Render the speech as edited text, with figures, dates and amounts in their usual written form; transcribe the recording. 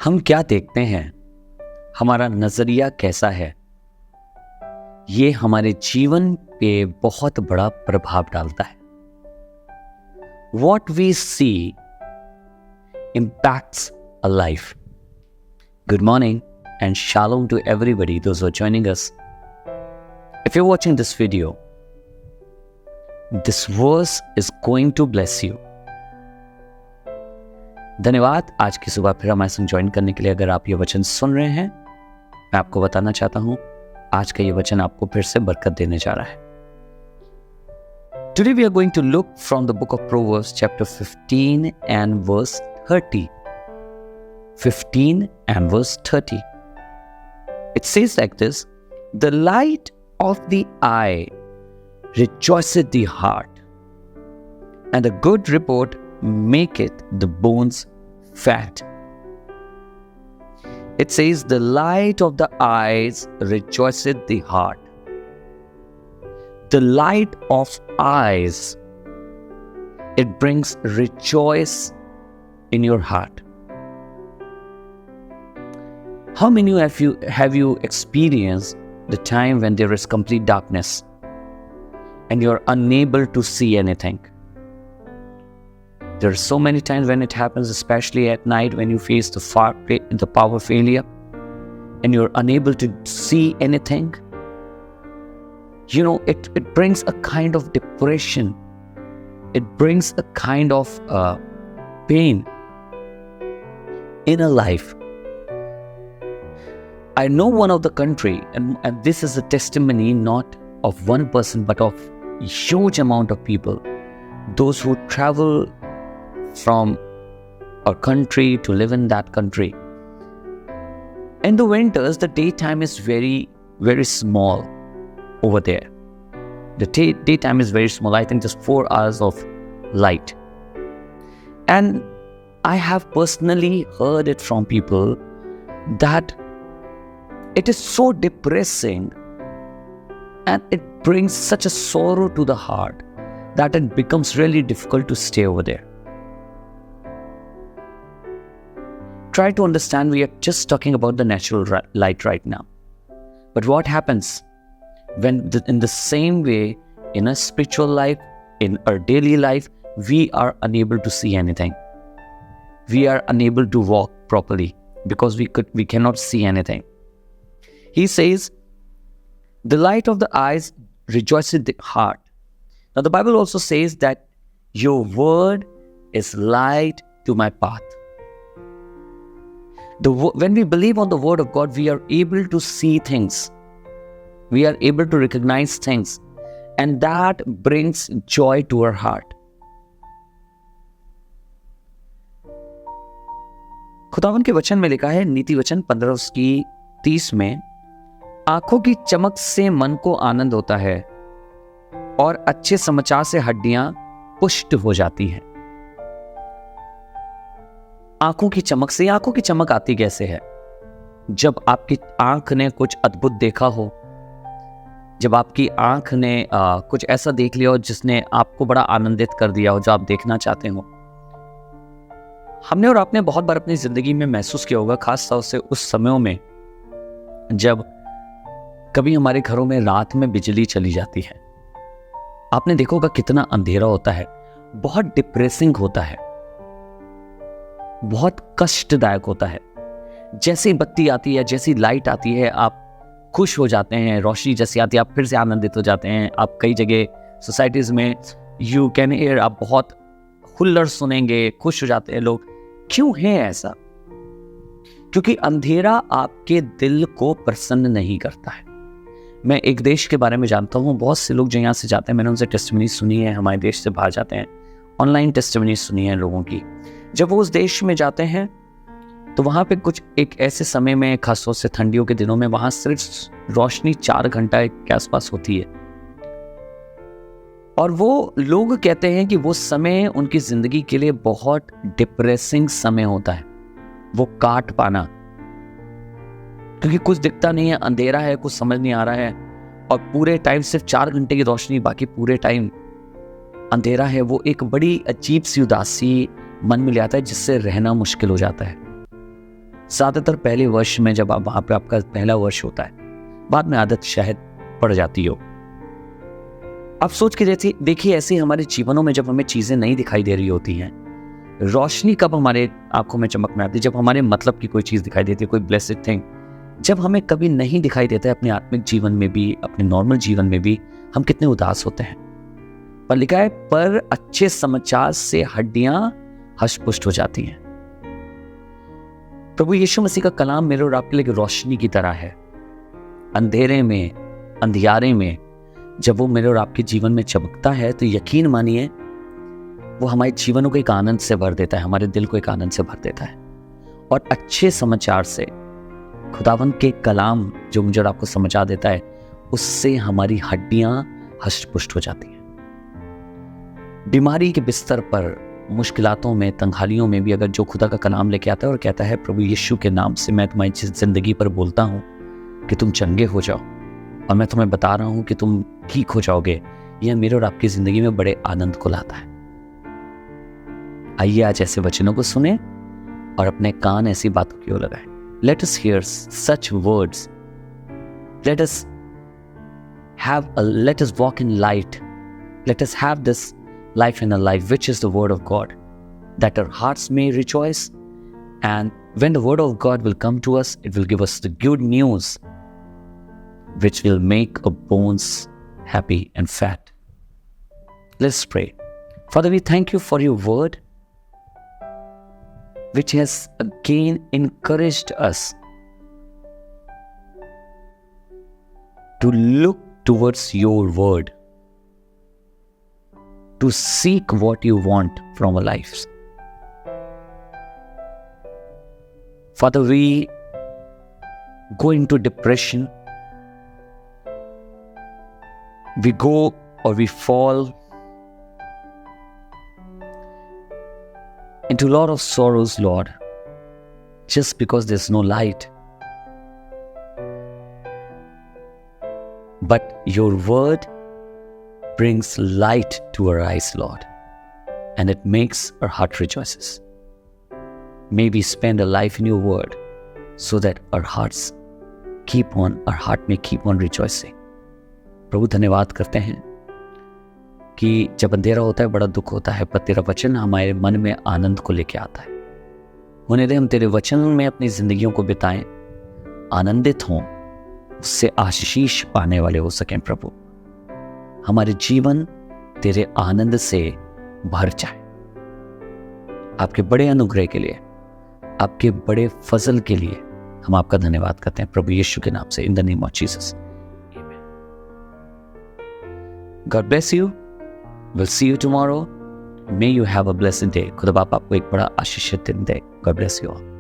हम क्या देखते हैं, हमारा नजरिया कैसा है, ये हमारे जीवन पे बहुत बड़ा प्रभाव डालता है। What we see impacts a life. Good morning and shalom to everybody, those who are joining us. If you're watching this video, this verse is going to bless you. धन्यवाद आज की सुबह फिर हमारे संग ज्वाइन करने के लिए। अगर आप ये वचन सुन रहे हैं, मैं आपको बताना चाहता हूं, आज का ये वचन आपको फिर से बरकत देने जा रहा है। Today we are going to look from the book of Proverbs chapter 15 and verse 30. 15 and verse 30. It says like this: The light of the eye rejoiceth the heart, and a good report maketh the bones fat. It says, the light of the eyes rejoiceth the heart. The light of eyes, it brings rejoice in your heart. How many of you have you experienced the time when there is complete darkness and you're unable to see anything? There are so many times when it happens, especially at night when you face the power failure and you're unable to see anything. You know, it brings a kind of depression. It brings a kind of pain in a life. I know one of the country, and this is a testimony not of one person but of a huge amount of people, those who travel from a country to live in that country. In the winters, the daytime is very, very small over there. The daytime is very small. I think just 4 hours of light. And I have personally heard it from people that it is so depressing and it brings such a sorrow to the heart that it becomes really difficult to stay over there. Try to understand, we are just talking about the natural light right now. But what happens when in the same way, in a spiritual life, in our daily life, we are unable to see anything. We are unable to walk properly because we cannot see anything. He says, the light of the eyes rejoices the heart. Now the Bible also says that your word is light to my path. When we believe on the word of God, we are able to see things. We are able to recognize things. And that brings joy to our heart. खुदावन के वचन में लिखा है, नीति वचन 15:30 में, आंखों की चमक से मन को आनंद होता है और अच्छे समाचार से हड्डियां पुष्ट हो जाती हैं। आंखों की चमक से, आंखों की चमक आती कैसे है? जब आपकी आंख ने कुछ अद्भुत देखा हो, जब आपकी आंख ने कुछ ऐसा देख लिया हो जिसने आपको बड़ा आनंदित कर दिया हो, जो आप देखना चाहते हो। हमने और आपने बहुत बार अपनी जिंदगी में महसूस किया होगा, खास तौर से उस समयों में जब कभी हमारे घरों में रात में बिजली चली जाती है। आपने देखा होगा कितना अंधेरा होता है, बहुत डिप्रेसिंग होता है, बहुत कष्टदायक होता है। जैसी बत्ती आती है, जैसी लाइट आती है, आप खुश हो जाते हैं। रोशनी जैसी आती है, आप फिर से आनंदित हो जाते हैं। आप कई जगह सोसाइटीज में यू कैन हियर, आप बहुत हुल्लड़ सुनेंगे, खुश हो जाते हैं लोग। क्यों है ऐसा? क्योंकि अंधेरा आपके दिल को प्रसन्न नहीं करता है। मैं एक देश के बारे में जानता हूँ, बहुत से लोग जो यहाँ से जाते हैं, मैंने उनसे टेस्टिमनी सुनी है, हमारे देश से बाहर जाते हैं, ऑनलाइन टेस्टिमनी सुनी है लोगों की। जब वो उस देश में जाते हैं तो वहाँ पे कुछ एक ऐसे समय में, खासतौर से ठंडियों के दिनों में, वहाँ सिर्फ रोशनी 4 घंटा के आसपास होती है। और वो लोग कहते हैं कि वो समय उनकी जिंदगी के लिए बहुत डिप्रेसिंग समय होता है, वो काट पाना, क्योंकि कुछ दिखता नहीं है, अंधेरा है, कुछ समझ नहीं आ रहा है, और पूरे टाइम सिर्फ 4 घंटे की रोशनी, बाकी पूरे टाइम अंधेरा है। वो एक बड़ी अजीब सी उदासी मन में ले आता है, जिससे रहना मुश्किल हो जाता है। ज़्यादातर पहले वर्ष में जब आप वहाँ पे आपका पहला वर्ष होता है, बाद में आदत शायद पड़ जाती हो। आप सोच के जैसे देखिए, ऐसे हमारे जीवनों में जब हमें चीज़ें नहीं दिखाई दे रही होती हैं, रोशनी कब हमारे आंखों में चमक में आती है, जब हमारे मतलब की कोई चीज़ दिखाई देती है, कोई ब्लेस्ड थिंग। जब हमें कभी नहीं दिखाई देता है अपने आत्मिक जीवन में भी, अपने नॉर्मल जीवन में भी, हम कितने उदास होते हैं। पर लिखा है, पर अच्छे समाचार से हड्डियां हष्ट-पुष्ट हो जाती हैं। प्रभु यीशु मसीह का कलाम मेरे और आपके लिए रोशनी की तरह है। अंधेरे में, अंधियारे में जब वो मेरे और आपके जीवन में चमकता है, तो यकीन मानिए वो हमारे जीवनों को एक आनंद से भर देता है, हमारे दिल को एक आनंद से भर देता है। और अच्छे समाचार से, खुदावंद के कलाम जो मुझे और आपको समझा देता है, उससे हमारी हड्डियां हष्ट-पुष्ट हो जाती हैं। बीमारी के बिस्तर पर, मुश्किलातों में, तंगहालियों में भी अगर जो खुदा का कलाम लेके आता है और कहता है, प्रभु यीशु के नाम से मैं तुम्हारी जिंदगी पर बोलता हूं कि तुम चंगे हो जाओ, और मैं तुम्हें बता रहा हूं कि तुम ठीक हो जाओगे, यह मेरे और आपकी जिंदगी में बड़े आनंद को लाता है। आइए आज ऐसे वचनों को सुने और अपने कान ऐसी बातों की ओर लगाएं। Let us hear such words. Let us walk in light. Let us have this life in a life, which is the word of God, that our hearts may rejoice. And when the word of God will come to us, it will give us the good news, which will make our bones happy and fat. Let's pray. Father, we thank you for your word, which has again encouraged us to look towards your word, to seek what you want from our lives. Father, we go into depression, we go or we fall into a lot of sorrows, Lord, just because there's no light. But your word brings light to our eyes, Lord, and it makes our heart rejoices. May we spend a life in your word so that our heart may keep on rejoicing. प्रभु धन्यवाद करते हैं कि जब अंधेरा होता है बड़ा दुख होता है, पर तेरा वचन हमारे मन में आनंद को लेके आता है। होने दे हम तेरे वचन में अपनी जिंदगियों को बिताएं, आनंदित हों, उससे आशीष पाने वाले हो सकें। प्रभु हमारे जीवन तेरे आनंद से भर जाए। आपके बड़े अनुग्रह के लिए, आपके बड़े फजल के लिए हम आपका धन्यवाद करते हैं प्रभु यीशु के नाम से, in the name of Jesus, आमीन। God bless you. We'll see you tomorrow. May you have a blessed day. खुदा बाप आपको एक बड़ा आशीषित दिन दे. God bless you all.